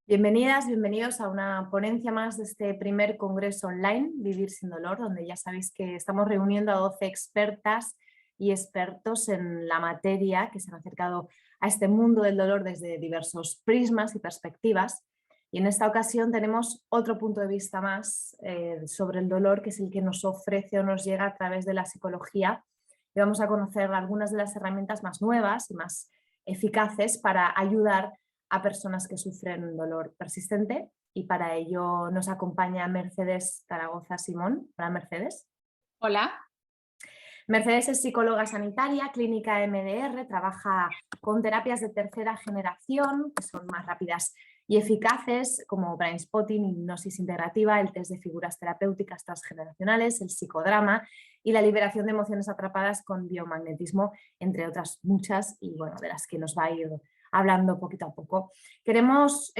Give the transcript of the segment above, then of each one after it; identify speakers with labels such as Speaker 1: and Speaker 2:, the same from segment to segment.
Speaker 1: Bienvenidas, bienvenidos a una ponencia más de este primer congreso online, Vivir sin dolor, donde ya sabéis que estamos reuniendo a 12 expertas y expertos en la materia que se han acercado a este mundo del dolor desde diversos prismas y perspectivas. Y en esta ocasión tenemos otro punto de vista más sobre el dolor, que es el que nos ofrece o nos llega a través de la psicología. Y vamos a conocer algunas de las herramientas más nuevas y más eficaces para ayudar a personas que sufren dolor persistente, y para ello nos acompaña Mercedes Zaragoza Simón. Hola, Mercedes.
Speaker 2: Hola.
Speaker 1: Mercedes es psicóloga sanitaria, clínica MDR, trabaja con terapias de tercera generación que son más rápidas y eficaces como brain spotting, hipnosis integrativa, el test de figuras terapéuticas transgeneracionales, el psicodrama y la liberación de emociones atrapadas con biomagnetismo, entre otras muchas, y bueno, de las que nos va a ir hablando poquito a poco. Queremos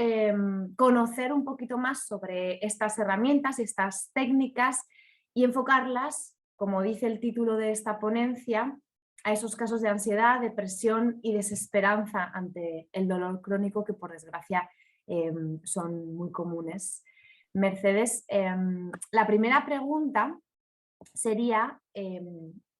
Speaker 1: conocer un poquito más sobre estas herramientas y estas técnicas y enfocarlas, como dice el título de esta ponencia, a esos casos de ansiedad, depresión y desesperanza ante el dolor crónico que por desgracia son muy comunes. Mercedes, la primera pregunta sería,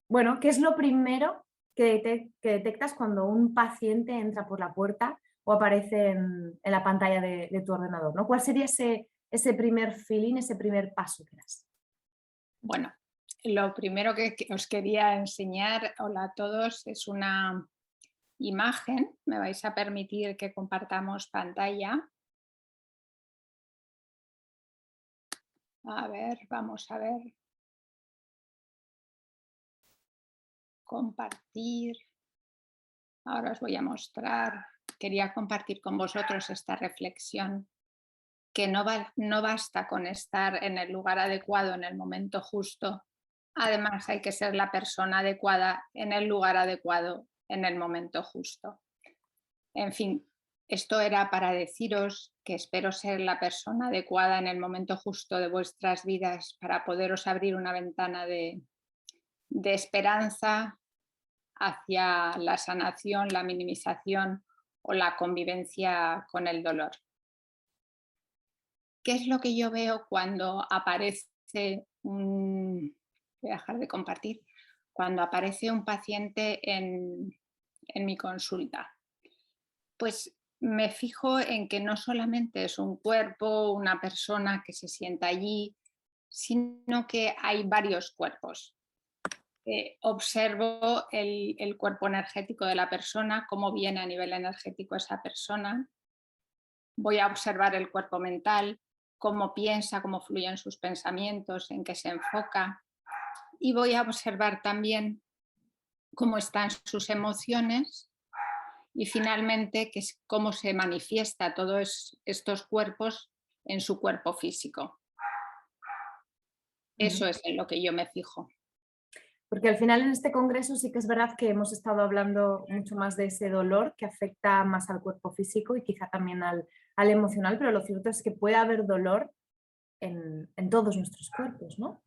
Speaker 1: bueno, ¿qué es lo primero que detectas cuando un paciente entra por la puerta o aparece en la pantalla de tu ordenador, ¿no? ¿Cuál sería ese primer feeling, ese primer paso que das?
Speaker 2: Bueno, lo primero que os quería enseñar, hola a todos, es una imagen. Me vais a permitir que compartamos pantalla. A ver, vamos a ver. Compartir. Ahora os voy a mostrar. Quería compartir con vosotros esta reflexión, que no basta con estar en el lugar adecuado en el momento justo. Además, hay que ser la persona adecuada en el lugar adecuado en el momento justo. En fin, esto era para deciros que espero ser la persona adecuada en el momento justo de vuestras vidas para poderos abrir una ventana de esperanza hacia la sanación, la minimización o la convivencia con el dolor. ¿Qué es lo que yo veo cuando aparece un... Voy a dejar de compartir. Cuando aparece un paciente en mi consulta? Pues me fijo en que no solamente es un cuerpo, una persona que se sienta allí, sino que hay varios cuerpos. Observo el cuerpo energético de la persona, cómo viene a nivel energético esa persona. Voy a observar el cuerpo mental, cómo piensa, cómo fluyen sus pensamientos, en qué se enfoca. Y voy a observar también cómo están sus emociones y finalmente cómo se manifiesta todos estos cuerpos en su cuerpo físico. Eso es en lo que yo me fijo.
Speaker 1: Porque al final en este congreso sí que es verdad que hemos estado hablando mucho más de ese dolor que afecta más al cuerpo físico y quizá también al emocional, pero lo cierto es que puede haber dolor en todos nuestros cuerpos, ¿no?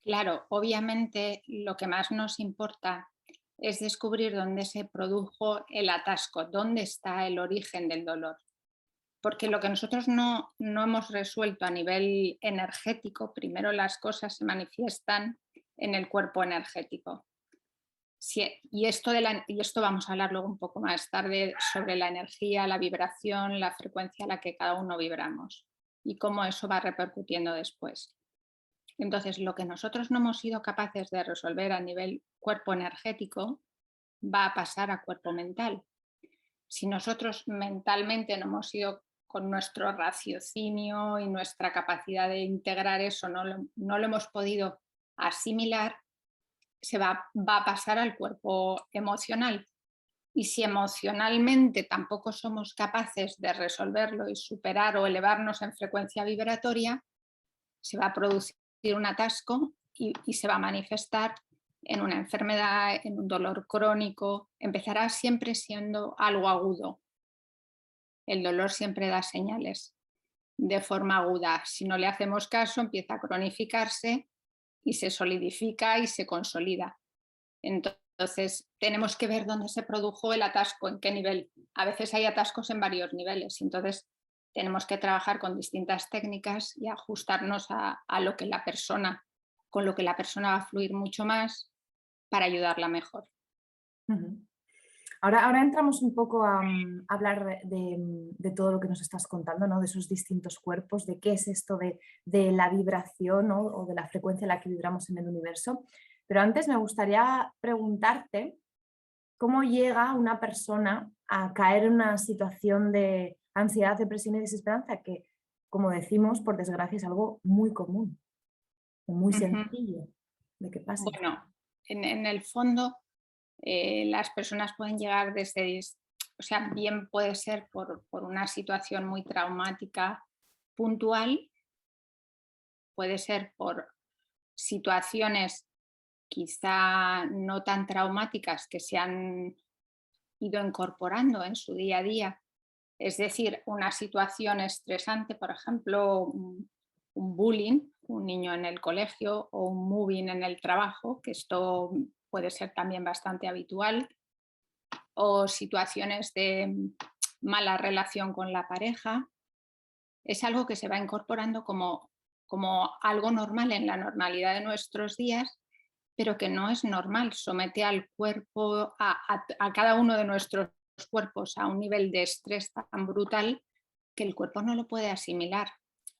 Speaker 2: Claro, obviamente lo que más nos importa es descubrir dónde se produjo el atasco, dónde está el origen del dolor. Porque lo que nosotros no hemos resuelto a nivel energético, primero las cosas se manifiestan en el cuerpo energético. Y esto vamos a hablar luego un poco más tarde sobre la energía, la vibración, la frecuencia a la que cada uno vibramos y cómo eso va repercutiendo después. Entonces, lo que nosotros no hemos sido capaces de resolver a nivel cuerpo energético va a pasar a cuerpo mental. Si nosotros mentalmente no hemos sido con nuestro raciocinio y nuestra capacidad de integrar eso, no lo hemos podido asimilar, va a pasar al cuerpo emocional. Y si emocionalmente tampoco somos capaces de resolverlo y superar o elevarnos en frecuencia vibratoria, se va a producir un atasco y se va a manifestar en una enfermedad, en un dolor crónico. Empezará siempre siendo algo agudo. El dolor siempre da señales de forma aguda. Si no le hacemos caso, empieza a cronificarse y se solidifica y se consolida. Entonces, tenemos que ver dónde se produjo el atasco, en qué nivel. A veces hay atascos en varios niveles, entonces tenemos que trabajar con distintas técnicas y ajustarnos a lo que la persona, con lo que la persona va a fluir mucho más para ayudarla mejor.
Speaker 1: Ujú. Ahora entramos un poco a hablar de todo lo que nos estás contando, ¿no? De esos distintos cuerpos, de qué es esto de la vibración, ¿no? O de la frecuencia a la que vibramos en el universo. Pero antes me gustaría preguntarte cómo llega una persona a caer en una situación de ansiedad, depresión y desesperanza, que, como decimos, por desgracia es algo muy común, muy
Speaker 2: Ujú.
Speaker 1: sencillo de que pase.
Speaker 2: Bueno, en el fondo las personas pueden llegar desde, o sea, bien puede ser por una situación muy traumática puntual, puede ser por situaciones quizá no tan traumáticas que se han ido incorporando en su día a día. Es decir, una situación estresante, por ejemplo, un bullying, un niño en el colegio o un mobbing en el trabajo, que esto puede ser también bastante habitual, o situaciones de mala relación con la pareja. Es algo que se va incorporando como algo normal en la normalidad de nuestros días, pero que no es normal. Somete al cuerpo, a cada uno de nuestros cuerpos a un nivel de estrés tan brutal que el cuerpo no lo puede asimilar.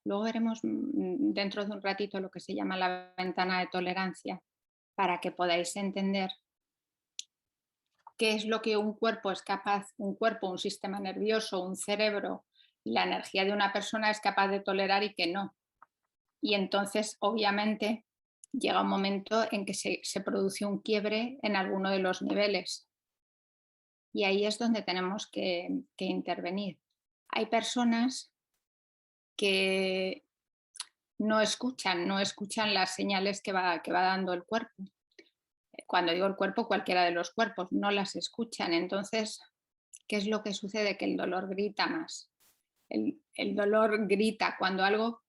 Speaker 2: Luego veremos dentro de un ratito lo que se llama la ventana de tolerancia, para que podáis entender qué es lo que un cuerpo es capaz, un cuerpo, un sistema nervioso, un cerebro y la energía de una persona es capaz de tolerar y que no. Y entonces, obviamente, llega un momento en que se produce un quiebre en alguno de los niveles. Y ahí es donde tenemos que intervenir. Hay personas que no escuchan las señales que va dando el cuerpo. Cuando digo el cuerpo, cualquiera de los cuerpos, no las escuchan. Entonces, ¿qué es lo que sucede? Que el dolor grita más. El dolor grita cuando algo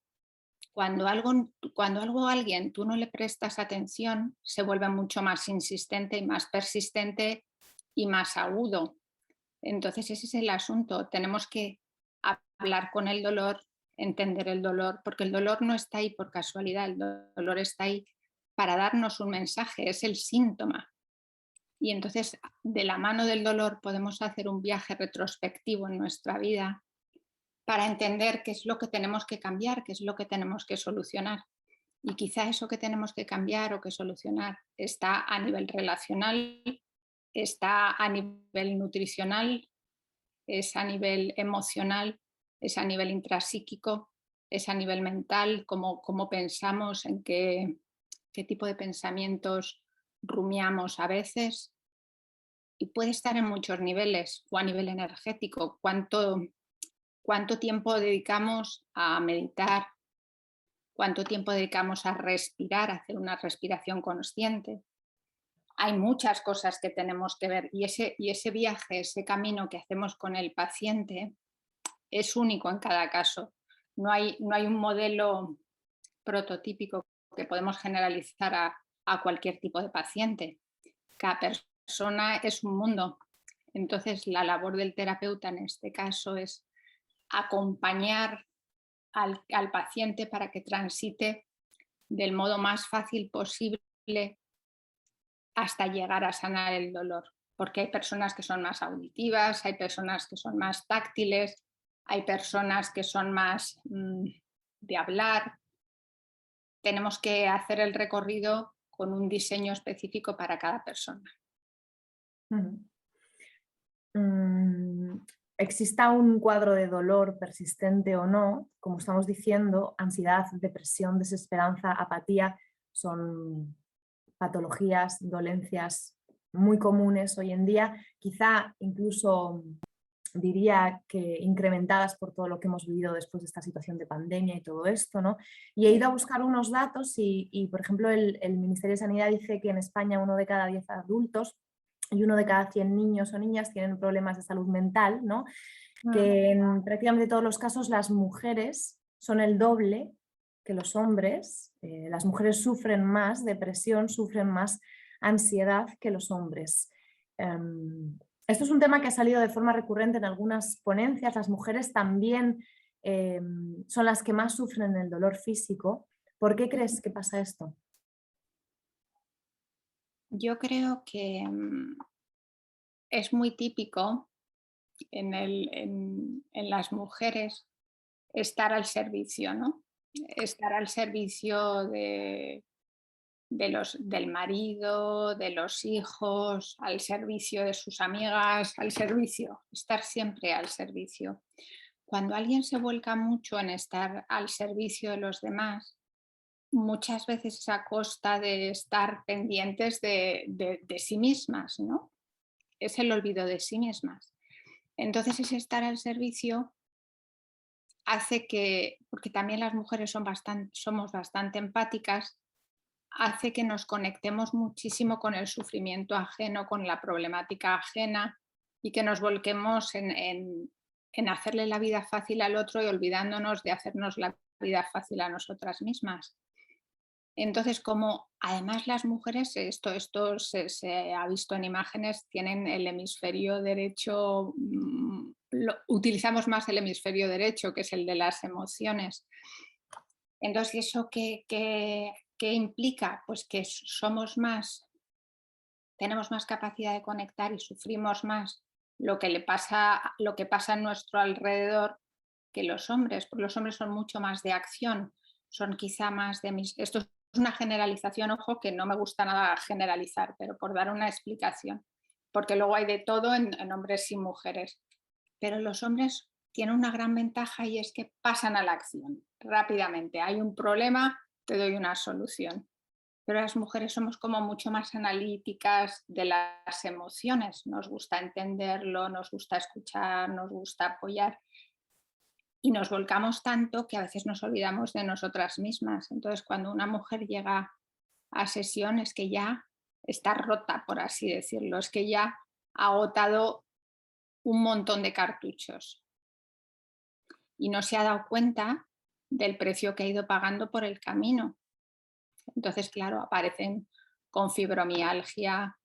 Speaker 2: a alguien tú no le prestas atención, se vuelve mucho más insistente y más persistente y más agudo. Entonces ese es el asunto. Tenemos que hablar con el dolor, entender el dolor, porque el dolor no está ahí por casualidad, el dolor está ahí para darnos un mensaje, es el síntoma. Y entonces, de la mano del dolor podemos hacer un viaje retrospectivo en nuestra vida para entender qué es lo que tenemos que cambiar, qué es lo que tenemos que solucionar. Y quizá eso que tenemos que cambiar o que solucionar está a nivel relacional, está a nivel nutricional, es a nivel emocional, es a nivel intrapsíquico, es a nivel mental, cómo pensamos, en qué tipo de pensamientos rumiamos a veces. Y puede estar en muchos niveles, o a nivel energético, cuánto tiempo dedicamos a meditar, cuánto tiempo dedicamos a respirar, a hacer una respiración consciente. Hay muchas cosas que tenemos que ver y ese viaje, ese camino que hacemos con el paciente es único en cada caso. No hay un modelo prototípico que podemos generalizar a cualquier tipo de paciente. Cada persona es un mundo. Entonces, la labor del terapeuta en este caso es acompañar al paciente para que transite del modo más fácil posible hasta llegar a sanar el dolor. Porque hay personas que son más auditivas, hay personas que son más táctiles, hay personas que son más de hablar. Tenemos que hacer el recorrido con un diseño específico para cada persona.
Speaker 1: Ujú. Exista un cuadro de dolor persistente o no, como estamos diciendo, ansiedad, depresión, desesperanza, apatía son patologías, dolencias muy comunes hoy en día, quizá incluso diría que incrementadas por todo lo que hemos vivido después de esta situación de pandemia y todo esto, ¿no? Y he ido a buscar unos datos y por ejemplo, el Ministerio de Sanidad dice que en España 1 de cada 10 adultos y 1 de cada 100 niños o niñas tienen problemas de salud mental, ¿no? Que en prácticamente todos los casos las mujeres son el doble que los hombres. Las mujeres sufren más depresión, sufren más ansiedad que los hombres. Esto es un tema que ha salido de forma recurrente en algunas ponencias. Las mujeres también son las que más sufren el dolor físico. ¿Por qué crees que pasa esto?
Speaker 2: Yo creo que es muy típico en las mujeres estar al servicio, ¿no? Estar al servicio del marido, de los hijos, al servicio de sus amigas, al servicio, estar siempre al servicio. Cuando alguien se vuelca mucho en estar al servicio de los demás, muchas veces es a costa de estar pendientes de sí mismas, ¿no? Es el olvido de sí mismas. Entonces ese estar al servicio hace que, porque también las mujeres somos bastante empáticas, hace que nos conectemos muchísimo con el sufrimiento ajeno, con la problemática ajena y que nos volquemos en hacerle la vida fácil al otro y olvidándonos de hacernos la vida fácil a nosotras mismas. Entonces, como además las mujeres, esto se ha visto en imágenes, tienen el hemisferio derecho, utilizamos más el hemisferio derecho, que es el de las emociones. Entonces, ¿eso qué implica? Pues que tenemos más capacidad de conectar y sufrimos más lo que pasa a nuestro alrededor que los hombres, porque los hombres son mucho más de acción, son quizá más esto es una generalización, ojo, que no me gusta nada generalizar, pero por dar una explicación, porque luego hay de todo en hombres y mujeres, pero los hombres tienen una gran ventaja y es que pasan a la acción rápidamente. Hay un problema, te doy una solución. Pero las mujeres somos como mucho más analíticas de las emociones, nos gusta entenderlo, nos gusta escuchar, nos gusta apoyar y nos volcamos tanto que a veces nos olvidamos de nosotras mismas. Entonces, cuando una mujer llega a sesión es que ya está rota, por así decirlo, es que ya ha agotado un montón de cartuchos y no se ha dado cuenta del precio que ha ido pagando por el camino. Entonces, claro, aparecen con fibromialgia,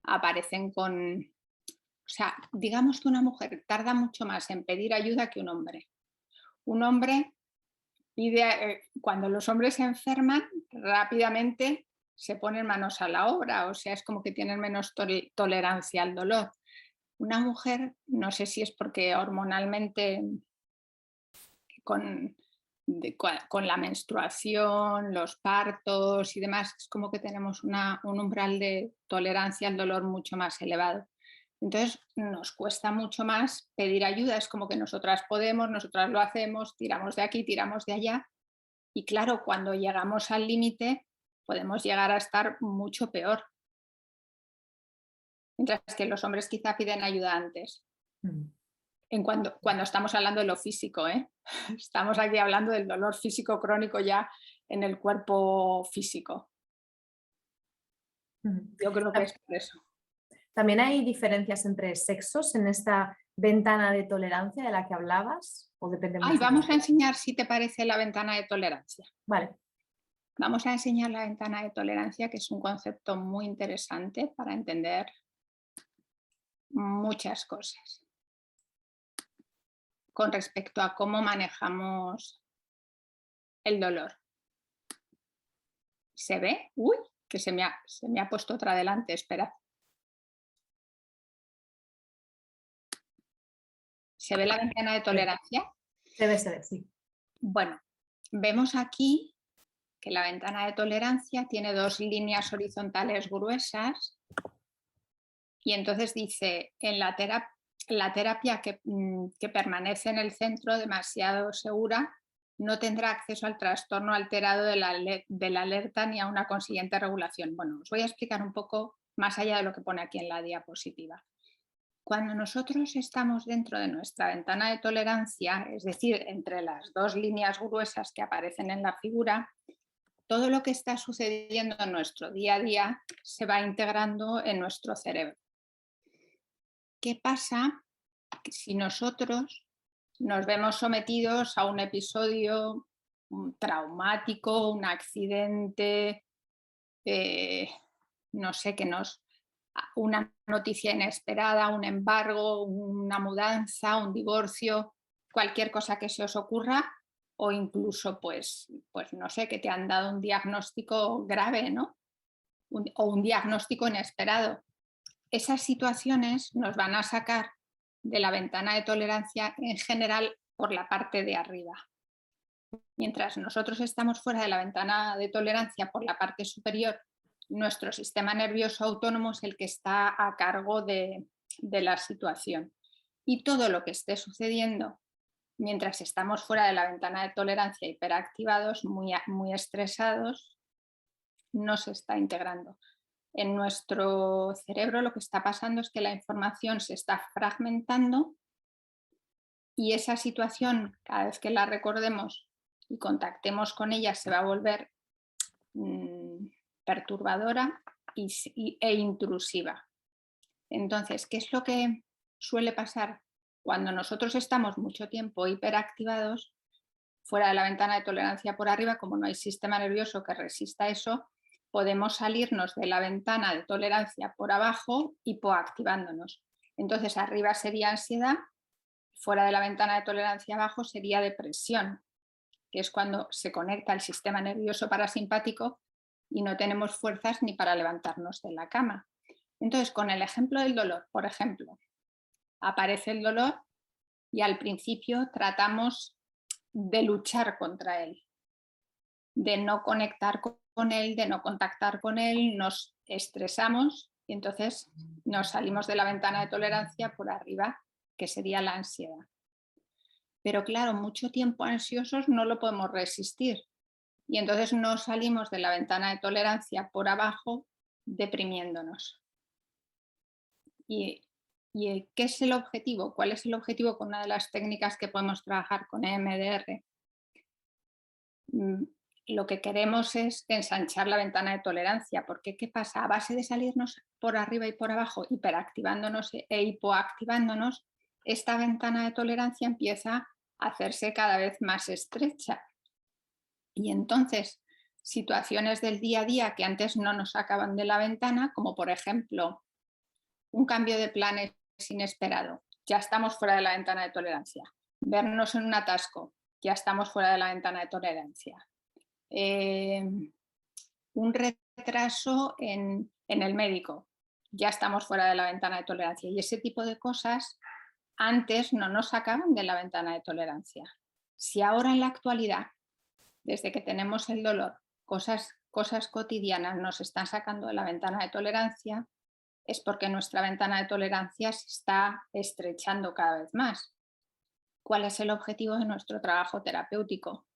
Speaker 2: aparecen con... O sea, digamos que una mujer tarda mucho más en pedir ayuda que un hombre. Un hombre pide, cuando los hombres se enferman, rápidamente se ponen manos a la obra, o sea, es como que tienen menos tolerancia al dolor. Una mujer, no sé si es porque hormonalmente con la menstruación, los partos y demás, es como que tenemos un umbral de tolerancia al dolor mucho más elevado. Entonces nos cuesta mucho más pedir ayuda, es como que nosotras podemos, nosotras lo hacemos, tiramos de aquí, tiramos de allá y claro, cuando llegamos al límite podemos llegar a estar mucho peor. Mientras que los hombres quizá piden ayuda antes. Cuando estamos hablando de lo físico, ¿eh? Estamos aquí hablando del dolor físico crónico ya en el cuerpo físico. Yo creo que es por eso.
Speaker 1: ¿También hay diferencias entre sexos en esta ventana de tolerancia de la que hablabas? ¿O depende mucho?
Speaker 2: Vamos a enseñar, si te parece, la ventana de tolerancia.
Speaker 1: Vale.
Speaker 2: Vamos a enseñar la ventana de tolerancia, que es un concepto muy interesante para entender muchas cosas con respecto a cómo manejamos el dolor. ¿Se ve? Uy, que se me ha puesto otra delante, espera. ¿Se ve la ventana de tolerancia?
Speaker 1: Se ve, sí.
Speaker 2: Bueno, vemos aquí que la ventana de tolerancia tiene dos líneas horizontales gruesas y entonces dice, en la terapia que permanece en el centro demasiado segura no tendrá acceso al trastorno alterado de la alerta ni a una consiguiente regulación. Bueno, os voy a explicar un poco más allá de lo que pone aquí en la diapositiva. Cuando nosotros estamos dentro de nuestra ventana de tolerancia, es decir, entre las dos líneas gruesas que aparecen en la figura, todo lo que está sucediendo en nuestro día a día se va integrando en nuestro cerebro. ¿Qué pasa si nosotros nos vemos sometidos a un episodio traumático, un accidente, no sé, una noticia inesperada, un embargo, una mudanza, un divorcio? cualquier cosa que se os ocurra, o incluso pues no sé, que te han dado un diagnóstico grave, ¿no? O un diagnóstico inesperado. Esas situaciones nos van a sacar de la ventana de tolerancia en general por la parte de arriba. Mientras nosotros estamos fuera de la ventana de tolerancia por la parte superior, nuestro sistema nervioso autónomo es el que está a cargo de la situación. Y todo lo que esté sucediendo mientras estamos fuera de la ventana de tolerancia, hiperactivados, muy estresados, no se está integrando. En nuestro cerebro lo que está pasando es que la información se está fragmentando y esa situación, cada vez que la recordemos y contactemos con ella, se va a volver perturbadora e intrusiva. Entonces, ¿qué es lo que suele pasar? Cuando nosotros estamos mucho tiempo hiperactivados, fuera de la ventana de tolerancia por arriba, como no hay sistema nervioso que resista eso, podemos salirnos de la ventana de tolerancia por abajo hipoactivándonos. Entonces, arriba sería ansiedad, fuera de la ventana de tolerancia abajo sería depresión, que es cuando se conecta el sistema nervioso parasimpático y no tenemos fuerzas ni para levantarnos de la cama. Entonces, con el ejemplo del dolor, por ejemplo, aparece el dolor y al principio tratamos de luchar contra él, de no conectar con él, de no contactar con él, nos estresamos y entonces nos salimos de la ventana de tolerancia por arriba, que sería la ansiedad. Pero claro, mucho tiempo ansiosos no lo podemos resistir y entonces no salimos de la ventana de tolerancia por abajo deprimiéndonos. ¿Y qué es el objetivo? ¿Cuál es el objetivo con una de las técnicas que podemos trabajar con EMDR? Lo que queremos es ensanchar la ventana de tolerancia, porque ¿qué pasa? A base de salirnos por arriba y por abajo, hiperactivándonos e hipoactivándonos, esta ventana de tolerancia empieza a hacerse cada vez más estrecha. Y entonces, situaciones del día a día que antes no nos sacaban de la ventana, como por ejemplo, un cambio de planes inesperado, ya estamos fuera de la ventana de tolerancia. Vernos en un atasco, ya estamos fuera de la ventana de tolerancia. Un retraso en el médico, ya estamos fuera de la ventana de tolerancia. Y ese tipo de cosas antes no nos sacaban de la ventana de tolerancia. Si ahora en la actualidad, desde que tenemos el dolor, cosas cotidianas nos están sacando de la ventana de tolerancia, es porque nuestra ventana de tolerancia se está estrechando cada vez más. ¿Cuál es el objetivo de nuestro trabajo terapéutico?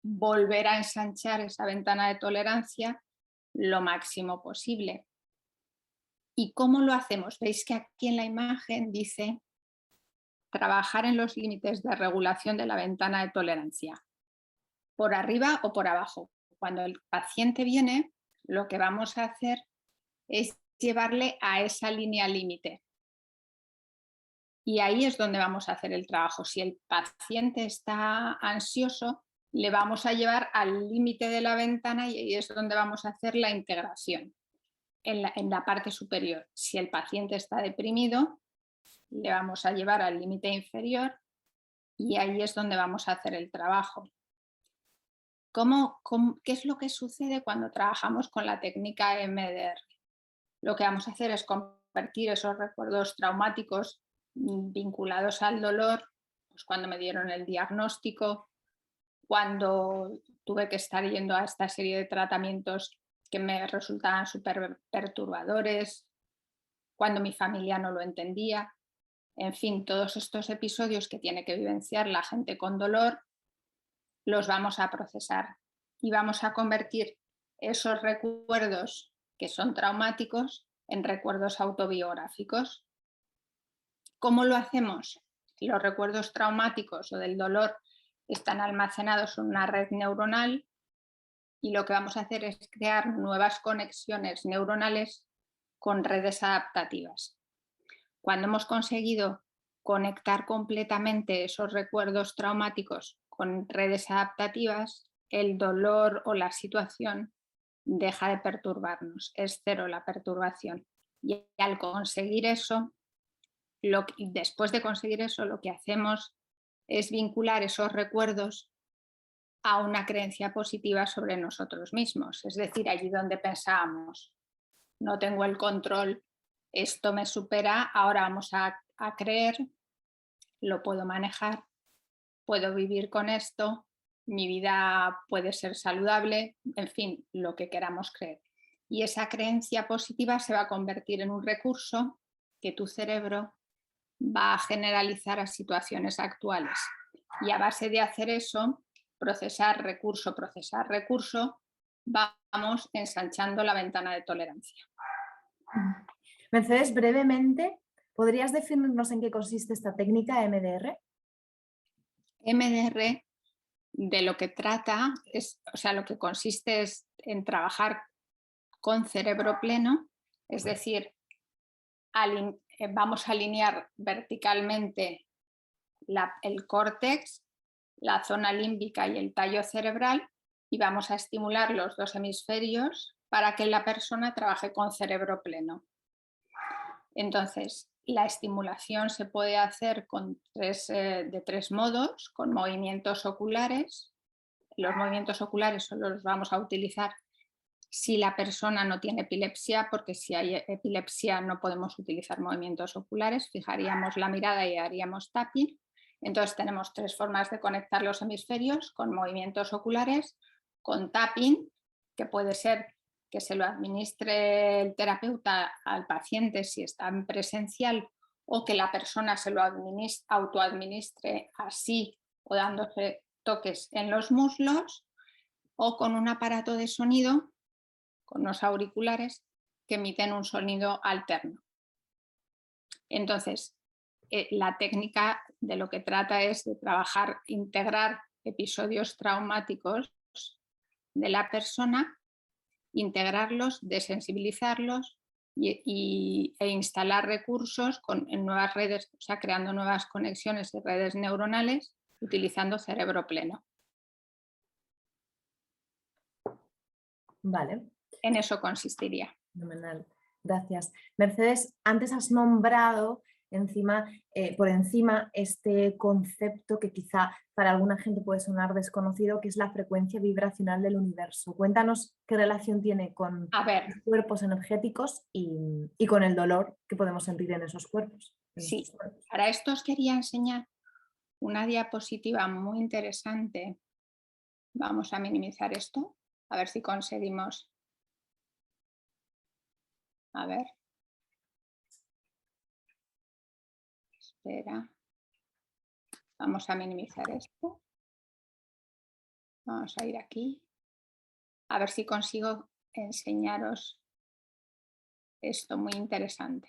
Speaker 2: Volver a ensanchar esa ventana de tolerancia lo máximo posible. ¿Y cómo lo hacemos? Veis que aquí en la imagen dice trabajar en los límites de regulación de la ventana de tolerancia, por arriba o por abajo. Cuando el paciente viene, lo que vamos a hacer es llevarle a esa línea límite. Y ahí es donde vamos a hacer el trabajo. Si el paciente está ansioso, le vamos a llevar al límite de la ventana y ahí es donde vamos a hacer la integración, en la parte superior. Si el paciente está deprimido, le vamos a llevar al límite inferior y ahí es donde vamos a hacer el trabajo. ¿Qué es lo que sucede cuando trabajamos con la técnica EMDR? Lo que vamos a hacer es convertir esos recuerdos traumáticos vinculados al dolor, pues cuando me dieron el diagnóstico, cuando tuve que estar yendo a esta serie de tratamientos que me resultaban súper perturbadores, cuando mi familia no lo entendía, en fin, todos estos episodios que tiene que vivenciar la gente con dolor, los vamos a procesar y vamos a convertir esos recuerdos que son traumáticos en recuerdos autobiográficos. ¿Cómo lo hacemos? Los recuerdos traumáticos o del dolor están almacenados en una red neuronal y lo que vamos a hacer es crear nuevas conexiones neuronales con redes adaptativas. Cuando hemos conseguido conectar completamente esos recuerdos traumáticos con redes adaptativas, el dolor o la situación deja de perturbarnos, es cero la perturbación. Y al conseguir eso, después de conseguir eso, lo que hacemos es vincular esos recuerdos a una creencia positiva sobre nosotros mismos. Es decir, allí donde pensábamos, no tengo el control, esto me supera, ahora vamos a creer, lo puedo manejar, puedo vivir con esto, mi vida puede ser saludable, en fin, lo que queramos creer. Y esa creencia positiva se va a convertir en un recurso que tu cerebro va a generalizar a situaciones actuales. Y a base de hacer eso, procesar, recurso, vamos ensanchando la ventana de tolerancia.
Speaker 1: Mercedes, brevemente, ¿podrías definirnos en qué consiste esta técnica MDR?
Speaker 2: MDR de lo que trata es, o sea, lo que consiste es en trabajar con cerebro pleno, es decir, vamos a alinear verticalmente el córtex, la zona límbica y el tallo cerebral y vamos a estimular los dos hemisferios para que la persona trabaje con cerebro pleno. Entonces, la estimulación se puede hacer de tres modos, con movimientos oculares. Los movimientos oculares solo los vamos a utilizar si la persona no tiene epilepsia, porque si hay epilepsia no podemos utilizar movimientos oculares, fijaríamos la mirada y haríamos tapping. Entonces tenemos tres formas de conectar los hemisferios, con movimientos oculares, con tapping, que puede ser que se lo administre el terapeuta al paciente si está en presencial, o que la persona se lo autoadministre así o dándose toques en los muslos, o con un aparato de sonido, con unos auriculares que emiten un sonido alterno. Entonces, la técnica de lo que trata es de trabajar, integrar episodios traumáticos de la persona, integrarlos, desensibilizarlos e instalar recursos en nuevas redes, o sea, creando nuevas conexiones y redes neuronales utilizando cerebro pleno.
Speaker 1: Vale.
Speaker 2: En eso consistiría.
Speaker 1: Fenomenal. Gracias. Mercedes, antes has nombrado por encima este concepto que quizá para alguna gente puede sonar desconocido, que es la frecuencia vibracional del universo. Cuéntanos qué relación tiene con los cuerpos energéticos y con el dolor que podemos sentir en esos cuerpos.
Speaker 2: Sí, para esto os quería enseñar una diapositiva muy interesante. Vamos a minimizar esto, a ver si conseguimos. A ver. Espera. Vamos a minimizar esto. Vamos a ir aquí. A ver si consigo enseñaros esto muy interesante.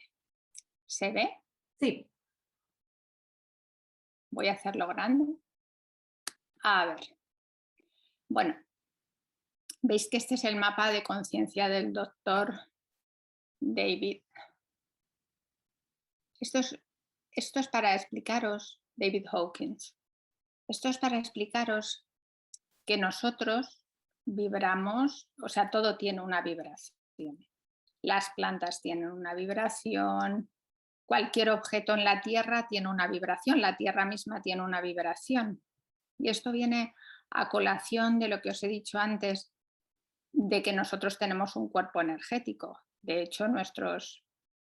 Speaker 2: ¿Se ve?
Speaker 1: Sí.
Speaker 2: Voy a hacerlo grande. A ver. Bueno, veis que este es el mapa de conciencia del doctor David. Esto es para explicaros, David Hawkins, esto es para explicaros que nosotros vibramos, o sea, todo tiene una vibración. Las plantas tienen una vibración, cualquier objeto en la Tierra tiene una vibración, la Tierra misma tiene una vibración. Y esto viene a colación de lo que os he dicho antes, de que nosotros tenemos un cuerpo energético. De hecho, nuestros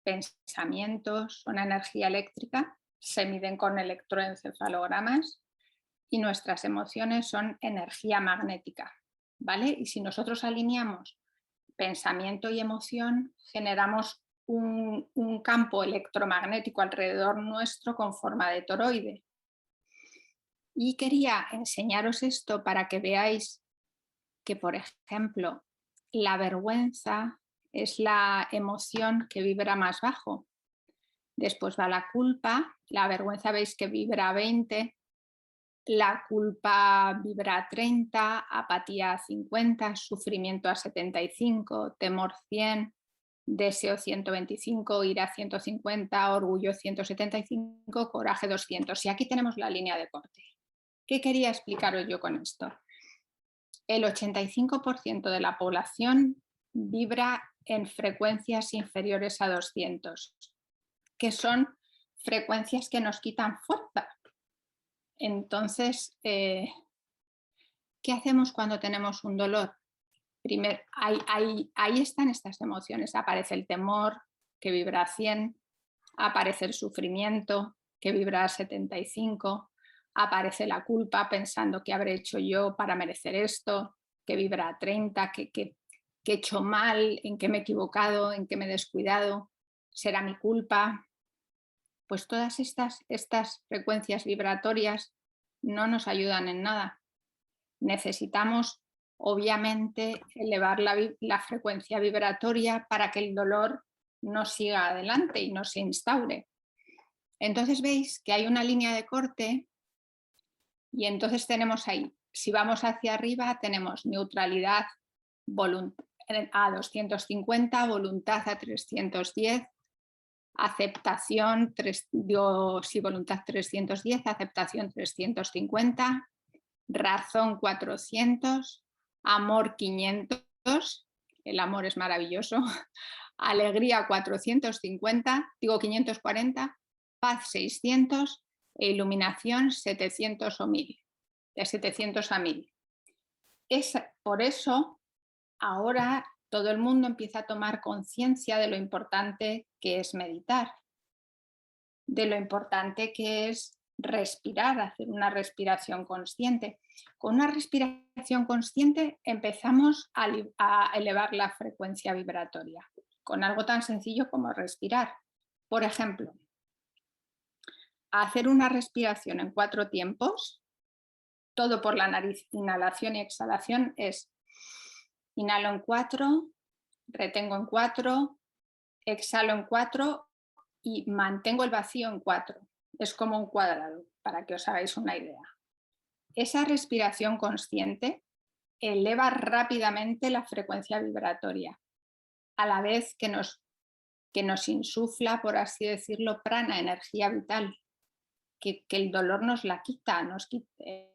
Speaker 2: pensamientos son energía eléctrica, se miden con electroencefalogramas, y nuestras emociones son energía magnética, ¿vale? Y si nosotros alineamos pensamiento y emoción, generamos un campo electromagnético alrededor nuestro con forma de toroide. Y quería enseñaros esto para que veáis que, por ejemplo, la vergüenza es la emoción que vibra más bajo. Después va la culpa, la vergüenza veis que vibra a 20, la culpa vibra a 30, apatía a 50, sufrimiento a 75, temor 100, deseo 125, ira 150, orgullo 175, coraje 200. Y aquí tenemos la línea de corte. ¿Qué quería explicaros yo con esto? El 85% de la población vibra en frecuencias inferiores a 200, que son frecuencias que nos quitan fuerza. Entonces, ¿qué hacemos cuando tenemos un dolor? Primero, ahí están estas emociones. Aparece el temor, que vibra a 100, aparece el sufrimiento, que vibra a 75, aparece la culpa pensando qué habré hecho yo para merecer esto, que vibra a 30, que he hecho mal, en qué me he equivocado, en qué me he descuidado, será mi culpa. Pues todas estas frecuencias vibratorias no nos ayudan en nada. Necesitamos, obviamente, elevar la frecuencia vibratoria para que el dolor no siga adelante y no se instaure. Entonces veis que hay una línea de corte y entonces tenemos ahí, si vamos hacia arriba, tenemos neutralidad a 250, voluntad a 310, aceptación, voluntad 310, aceptación 350, razón 400, amor 500, el amor es maravilloso, alegría 540, paz 600 e iluminación 700 o 1000, de 700 a 1000. Por eso ahora todo el mundo empieza a tomar conciencia de lo importante que es meditar, de lo importante que es respirar, hacer una respiración consciente. Con una respiración consciente empezamos a elevar la frecuencia vibratoria, con algo tan sencillo como respirar. Por ejemplo, hacer una respiración en 4 tiempos, todo por la nariz, inhalación y exhalación, es inhalo en 4, retengo en 4, exhalo en 4 y mantengo el vacío en 4. Es como un cuadrado, para que os hagáis una idea. Esa respiración consciente eleva rápidamente la frecuencia vibratoria, a la vez que nos insufla, por así decirlo, prana, energía vital, que el dolor nos la quita.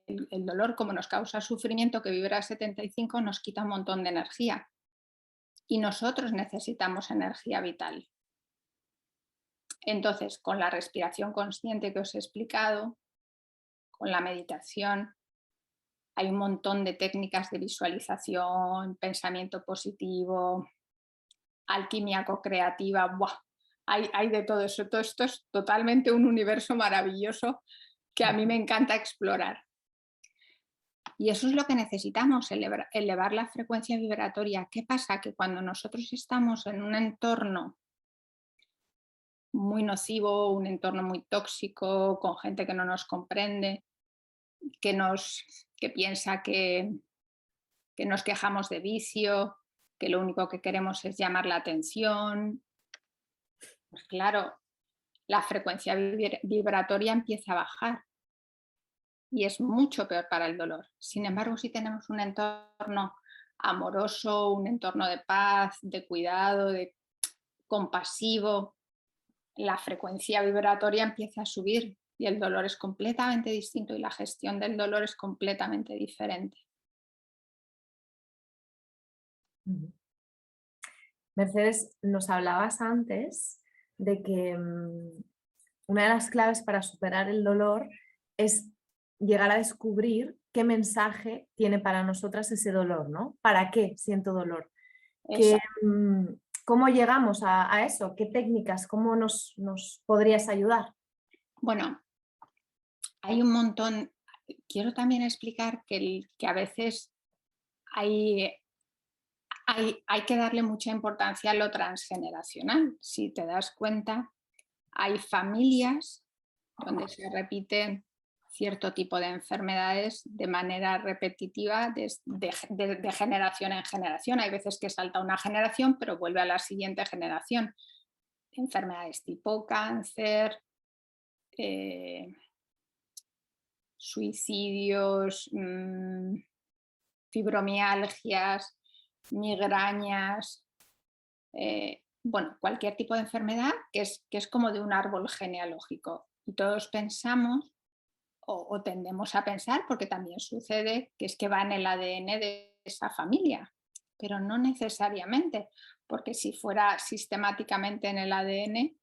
Speaker 2: El dolor, como nos causa sufrimiento, que vibra a 75, nos quita un montón de energía. Y nosotros necesitamos energía vital. Entonces, con la respiración consciente que os he explicado, con la meditación, hay un montón de técnicas de visualización, pensamiento positivo, alquimia co-creativa. ¡Buah! Hay de todo eso. Todo esto es totalmente un universo maravilloso que a mí me encanta explorar. Y eso es lo que necesitamos, elevar la frecuencia vibratoria. ¿Qué pasa? Que cuando nosotros estamos en un entorno muy nocivo, un entorno muy tóxico, con gente que no nos comprende, que piensa que nos quejamos de vicio, que lo único que queremos es llamar la atención, pues claro, la frecuencia vibratoria empieza a bajar y es mucho peor para el dolor. Sin embargo, si tenemos un entorno amoroso, un entorno de paz, de cuidado, de compasivo, la frecuencia vibratoria empieza a subir y el dolor es completamente distinto y la gestión del dolor es completamente diferente.
Speaker 1: Mercedes, nos hablabas antes de que una de las claves para superar el dolor es llegar a descubrir qué mensaje tiene para nosotras ese dolor, ¿no? ¿Para qué siento dolor? ¿Cómo llegamos a eso? ¿Qué técnicas? ¿Cómo nos podrías ayudar?
Speaker 2: Bueno, hay un montón. Quiero también explicar que a veces hay que darle mucha importancia a lo transgeneracional. Si te das cuenta, hay familias donde se repiten cierto tipo de enfermedades de manera repetitiva de generación en generación. Hay veces que salta una generación, pero vuelve a la siguiente generación. Enfermedades tipo cáncer, suicidios, fibromialgias, migrañas, bueno, cualquier tipo de enfermedad que es como de un árbol genealógico. Y todos pensamos o tendemos a pensar, porque también sucede, que es que va en el ADN de esa familia, pero no necesariamente, porque si fuera sistemáticamente en el ADN,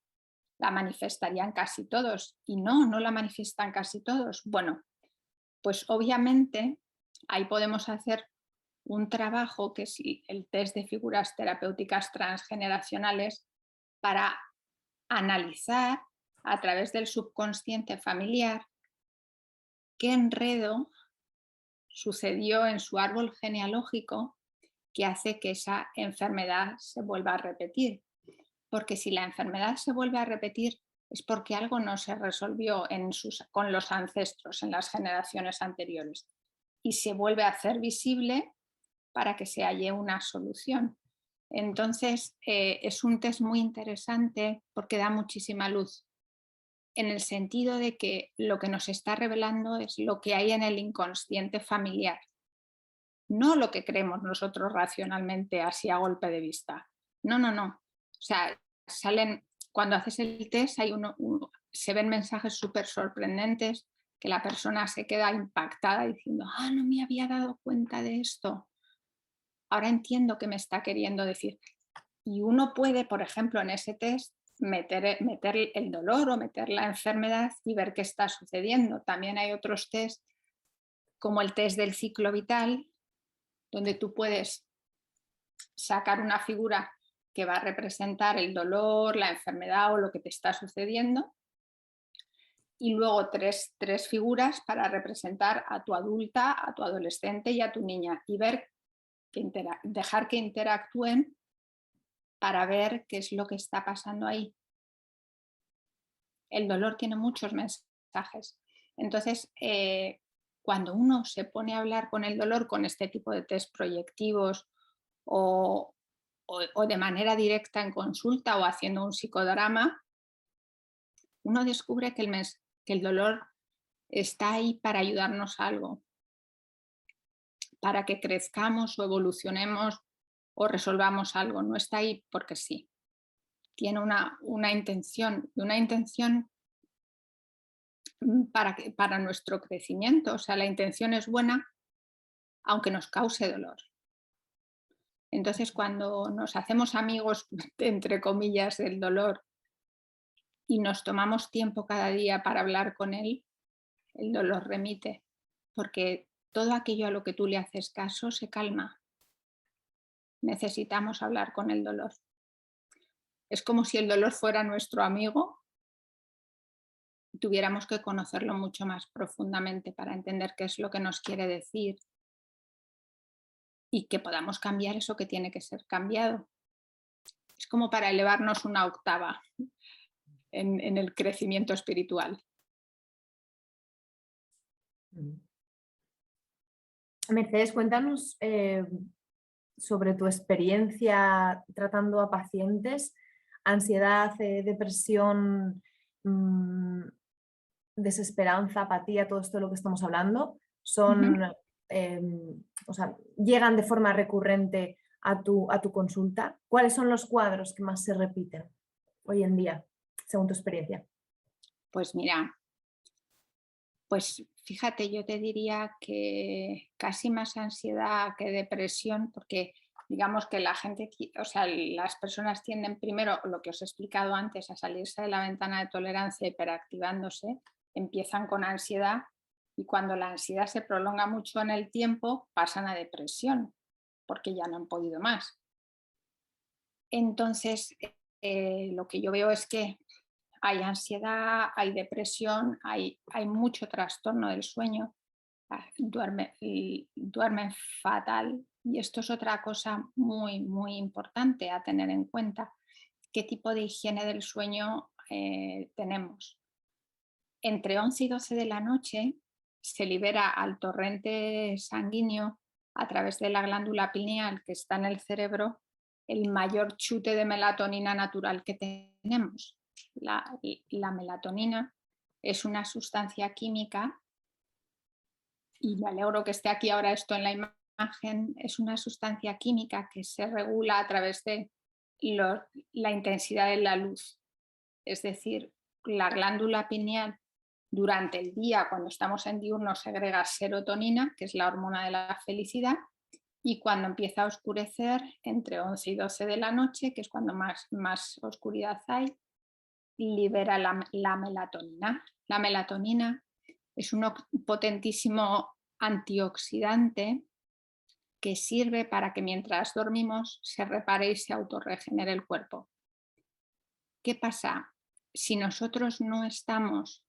Speaker 2: la manifestarían casi todos, y no la manifiestan casi todos. Bueno, Pues obviamente ahí podemos hacer un trabajo que es el test de figuras terapéuticas transgeneracionales para analizar a través del subconsciente familiar qué enredo sucedió en su árbol genealógico que hace que esa enfermedad se vuelva a repetir. Porque si la enfermedad se vuelve a repetir es porque algo no se resolvió con los ancestros en las generaciones anteriores y se vuelve a hacer visible para que se halle una solución. Entonces, es un test muy interesante porque da muchísima luz, en el sentido de que lo que nos está revelando es lo que hay en el inconsciente familiar, no lo que creemos nosotros racionalmente así a golpe de vista. No, no, no. O sea, cuando haces el test, se ven mensajes súper sorprendentes que la persona se queda impactada diciendo, no me había dado cuenta de esto. Ahora entiendo qué me está queriendo decir. Y uno puede, por ejemplo, en ese test meter el dolor o meter la enfermedad y ver qué está sucediendo. También hay otros test, como el test del ciclo vital, donde tú puedes sacar una figura que va a representar el dolor, la enfermedad o lo que te está sucediendo, y luego tres figuras para representar a tu adulta, a tu adolescente y a tu niña, y ver dejar que interactúen para ver qué es lo que está pasando ahí. El dolor tiene muchos mensajes. Entonces, cuando uno se pone a hablar con el dolor con este tipo de test proyectivos o de manera directa en consulta o haciendo un psicodrama, uno descubre que el dolor está ahí para ayudarnos a algo, para que crezcamos o evolucionemos o resolvamos algo. No está ahí porque sí. Tiene una intención, y una intención para nuestro crecimiento. O sea, la intención es buena, aunque nos cause dolor. Entonces, cuando nos hacemos amigos, entre comillas, del dolor y nos tomamos tiempo cada día para hablar con él, el dolor remite, porque todo aquello a lo que tú le haces caso se calma. Necesitamos hablar con el dolor. Es como si el dolor fuera nuestro amigo y tuviéramos que conocerlo mucho más profundamente para entender qué es lo que nos quiere decir y que podamos cambiar eso que tiene que ser cambiado. Es como para elevarnos una octava en el crecimiento espiritual.
Speaker 1: Mercedes, cuéntanos sobre tu experiencia tratando a pacientes, ansiedad, depresión, desesperanza, apatía, todo esto de lo que estamos hablando, son, o sea, llegan de forma recurrente a tu consulta. ¿Cuáles son los cuadros que más se repiten hoy en día, según tu experiencia?
Speaker 2: Pues mira, pues fíjate, yo te diría que casi más ansiedad que depresión, porque digamos que la gente, o sea, las personas tienden primero, lo que os he explicado antes, a salirse de la ventana de tolerancia hiperactivándose, empiezan con ansiedad y cuando la ansiedad se prolonga mucho en el tiempo pasan a depresión, porque ya no han podido más. Entonces, lo que yo veo es que hay ansiedad, hay depresión, hay mucho trastorno del sueño, duermen fatal. Y esto es otra cosa muy, muy importante a tener en cuenta. ¿Qué tipo de higiene del sueño tenemos? Entre 11 y 12 de la noche se libera al torrente sanguíneo a través de la glándula pineal que está en el cerebro el mayor chute de melatonina natural que tenemos. La melatonina es una sustancia química, y me alegro que esté aquí ahora esto en la imagen, es una sustancia química que se regula a través de la intensidad de la luz. Es decir, la glándula pineal durante el día, cuando estamos en diurno, segrega serotonina, que es la hormona de la felicidad, y cuando empieza a oscurecer, entre 11 y 12 de la noche, que es cuando más oscuridad hay, libera la melatonina. La melatonina Es un potentísimo antioxidante que sirve para que mientras dormimos se repare y se autorregenere el cuerpo. ¿Qué pasa? Si nosotros no estamos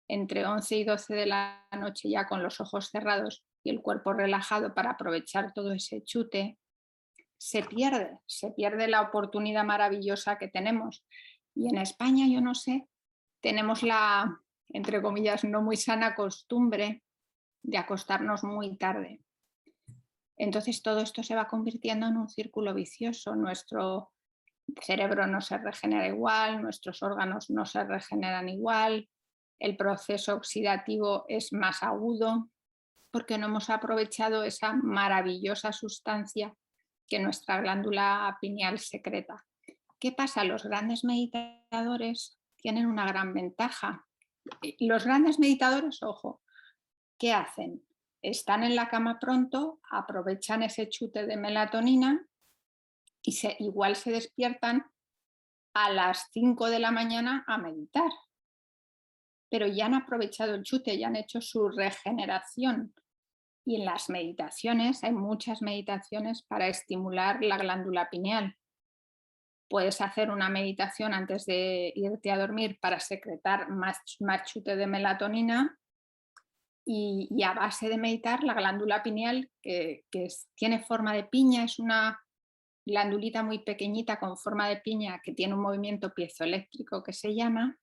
Speaker 2: entre 11 y 12 de la noche ya con los ojos cerrados y el cuerpo relajado para aprovechar todo ese chute, se pierde la oportunidad maravillosa que tenemos. Y en España, yo no sé, tenemos la, entre comillas, no muy sana costumbre de acostarnos muy tarde. Entonces todo esto se va convirtiendo en un círculo vicioso. Nuestro cerebro no se regenera igual, nuestros órganos no se regeneran igual, el proceso oxidativo es más agudo porque no hemos aprovechado esa maravillosa sustancia que nuestra glándula pineal secreta. ¿Qué pasa? Los grandes meditadores tienen una gran ventaja. Los grandes meditadores, ojo, ¿qué hacen? Están en la cama pronto, aprovechan ese chute de melatonina y igual se despiertan a las 5 de la mañana a meditar. Pero ya han aprovechado el chute, ya han hecho su regeneración. Y en las meditaciones, hay muchas meditaciones para estimular la glándula pineal. Puedes hacer una meditación antes de irte a dormir para secretar más chute de melatonina y a base de meditar la glándula pineal, tiene forma de piña, es una glandulita muy pequeñita con forma de piña que tiene un movimiento piezoeléctrico que se llama,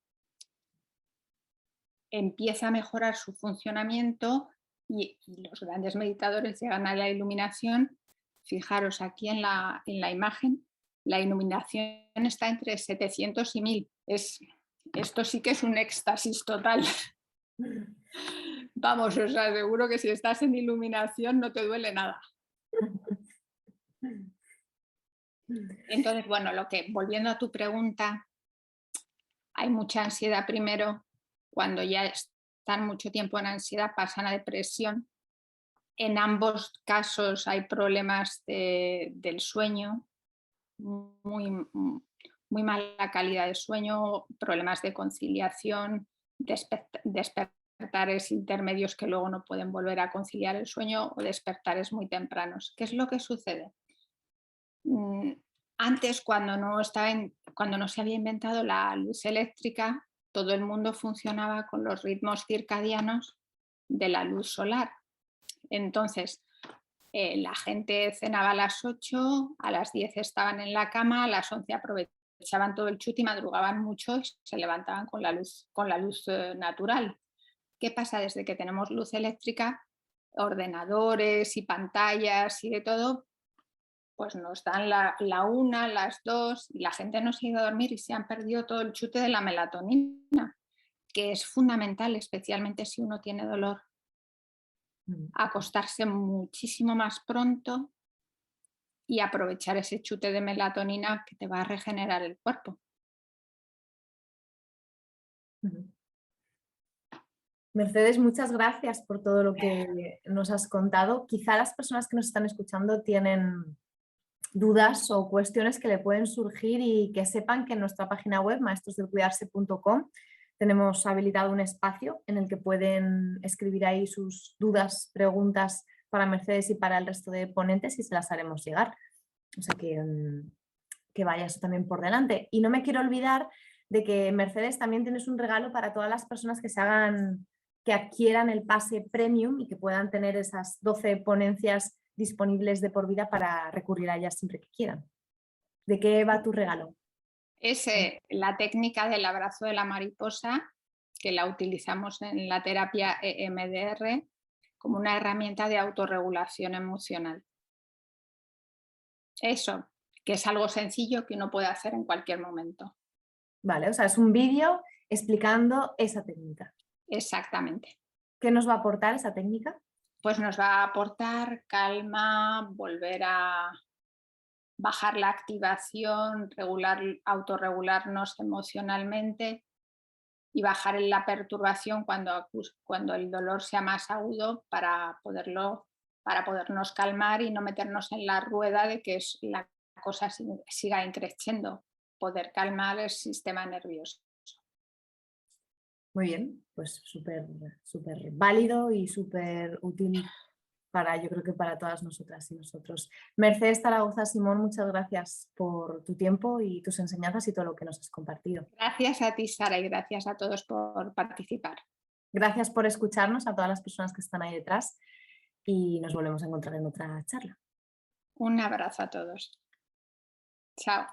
Speaker 2: empieza a mejorar su funcionamiento y los grandes meditadores llegan a la iluminación. Fijaros aquí en la imagen, la iluminación está entre 700 y 1000. Esto sí que es un éxtasis total. Vamos, os aseguro que si estás en iluminación no te duele nada. Entonces, bueno, volviendo a tu pregunta, hay mucha ansiedad primero. Cuando ya están mucho tiempo en ansiedad pasan a depresión. En ambos casos hay problemas del sueño, muy mala calidad de sueño, problemas de conciliación, despertares intermedios que luego no pueden volver a conciliar el sueño o despertares muy tempranos. ¿Qué es lo que sucede? Antes, cuando no se había inventado la luz eléctrica, todo el mundo funcionaba con los ritmos circadianos de la luz solar. Entonces, la gente cenaba a las 8, a las 10 estaban en la cama, a las 11 aprovechaban todo el chute y madrugaban mucho y se levantaban con la luz natural. ¿Qué pasa? Desde que tenemos luz eléctrica, ordenadores y pantallas y de todo, pues nos dan la 1, las 2 y la gente no se ha ido a dormir y se han perdido todo el chute de la melatonina, que es fundamental, especialmente si uno tiene dolor. Acostarse muchísimo más pronto y aprovechar ese chute de melatonina que te va a regenerar el cuerpo.
Speaker 1: Mercedes, muchas gracias por todo lo que nos has contado. Quizá las personas que nos están escuchando tienen dudas o cuestiones que le pueden surgir y que sepan que en nuestra página web maestrosdelcuidarse.com tenemos habilitado un espacio en el que pueden escribir ahí sus dudas, preguntas para Mercedes y para el resto de ponentes y se las haremos llegar. O sea que vaya eso también por delante. Y no me quiero olvidar de que Mercedes también tienes un regalo para todas las personas que adquieran el pase premium y que puedan tener esas 12 ponencias disponibles de por vida para recurrir a ellas siempre que quieran. ¿De qué va tu regalo?
Speaker 2: Es la técnica del abrazo de la mariposa, que la utilizamos en la terapia EMDR como una herramienta de autorregulación emocional. Eso, que es algo sencillo que uno puede hacer en cualquier momento.
Speaker 1: Vale, o sea, es un vídeo explicando esa técnica.
Speaker 2: Exactamente.
Speaker 1: ¿Qué nos va a aportar esa técnica?
Speaker 2: Pues nos va a aportar calma, volver a bajar la activación, autorregularnos emocionalmente y bajar la perturbación cuando el dolor sea más agudo para podernos calmar y no meternos en la rueda de que la cosa siga increciendo, poder calmar el sistema nervioso.
Speaker 1: Muy bien, pues súper válido y súper útil yo creo que para todas nosotras y nosotros. Mercedes Zaragoza Simón, muchas gracias por tu tiempo y tus enseñanzas y todo lo que nos has compartido.
Speaker 2: Gracias a ti, Sara, y gracias a todos por participar.
Speaker 1: Gracias por escucharnos, a todas las personas que están ahí detrás, y nos volvemos a encontrar en otra charla.
Speaker 2: Un abrazo a todos. Chao.